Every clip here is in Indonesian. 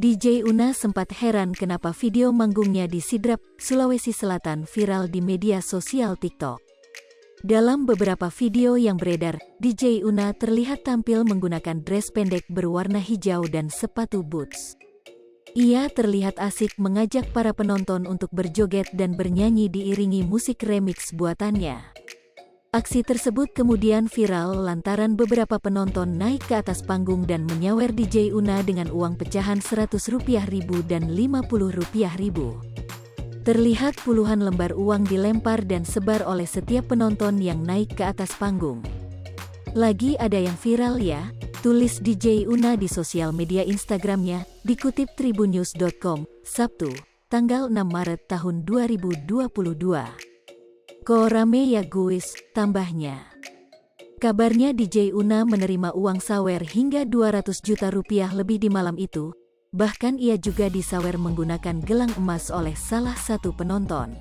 DJ Una sempat heran kenapa video manggungnya di Sidrap, Sulawesi Selatan viral di media sosial TikTok. Dalam beberapa video yang beredar, DJ Una terlihat tampil menggunakan dress pendek berwarna hijau dan sepatu boots. Ia terlihat asik mengajak para penonton untuk berjoget dan bernyanyi diiringi musik remix buatannya. Aksi tersebut kemudian viral lantaran beberapa penonton naik ke atas panggung dan menyawer DJ Una dengan uang pecahan Rp100.000 dan Rp50.000. Terlihat puluhan lembar uang dilempar dan sebar oleh setiap penonton yang naik ke atas panggung. Lagi ada yang viral ya, tulis DJ Una di sosial media Instagramnya, dikutip tribunnews.com, Sabtu, tanggal 6 Maret tahun 2022. Kok rame ya guys, tambahnya. Kabarnya DJ Una menerima uang sawer hingga Rp200 juta lebih di malam itu, bahkan ia juga disawer menggunakan gelang emas oleh salah satu penonton.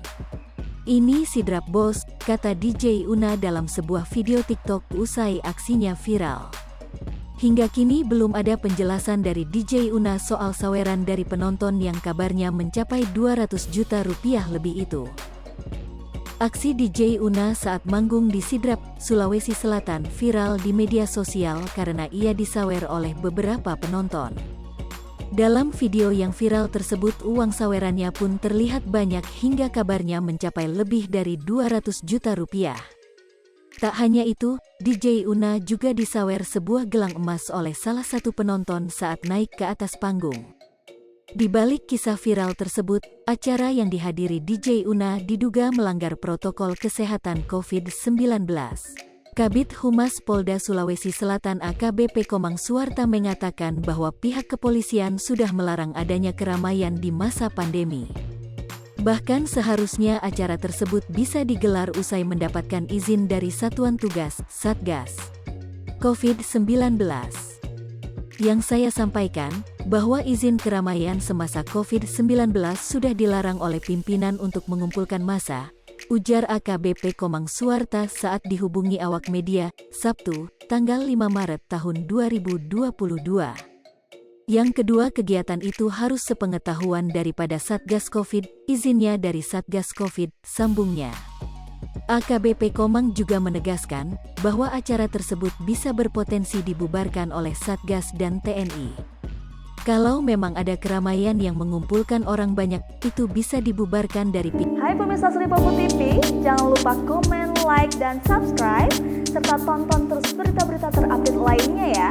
Ini sidrap bos, kata DJ Una dalam sebuah video TikTok usai aksinya viral. Hingga kini belum ada penjelasan dari DJ Una soal saweran dari penonton yang kabarnya mencapai Rp200 juta lebih itu. Aksi DJ Una saat manggung di Sidrap, Sulawesi Selatan viral di media sosial karena ia disawer oleh beberapa penonton. Dalam video yang viral tersebut uang sawerannya pun terlihat banyak hingga kabarnya mencapai lebih dari Rp200 juta. Tak hanya itu, DJ Una juga disawer sebuah gelang emas oleh salah satu penonton saat naik ke atas panggung. Di balik kisah viral tersebut, acara yang dihadiri DJ Una diduga melanggar protokol kesehatan COVID-19. Kabid Humas Polda Sulawesi Selatan AKBP Komang Suwarta mengatakan bahwa pihak kepolisian sudah melarang adanya keramaian di masa pandemi. Bahkan seharusnya acara tersebut bisa digelar usai mendapatkan izin dari Satuan Tugas Satgas COVID-19. Yang saya sampaikan, bahwa izin keramaian semasa COVID-19 sudah dilarang oleh pimpinan untuk mengumpulkan massa, ujar AKBP Komang Suwarta saat dihubungi awak media, Sabtu, tanggal 5 Maret tahun 2022. Yang kedua, kegiatan itu harus sepengetahuan daripada Satgas Covid, izinnya dari Satgas Covid, sambungnya. AKBP Komang juga menegaskan bahwa acara tersebut bisa berpotensi dibubarkan oleh Satgas dan TNI. Kalau memang ada keramaian yang mengumpulkan orang banyak, itu bisa dibubarkan dari Hai pemirsa Sri Popo TV, jangan lupa komen, like, dan subscribe, serta tonton terus berita-berita terupdate lainnya ya.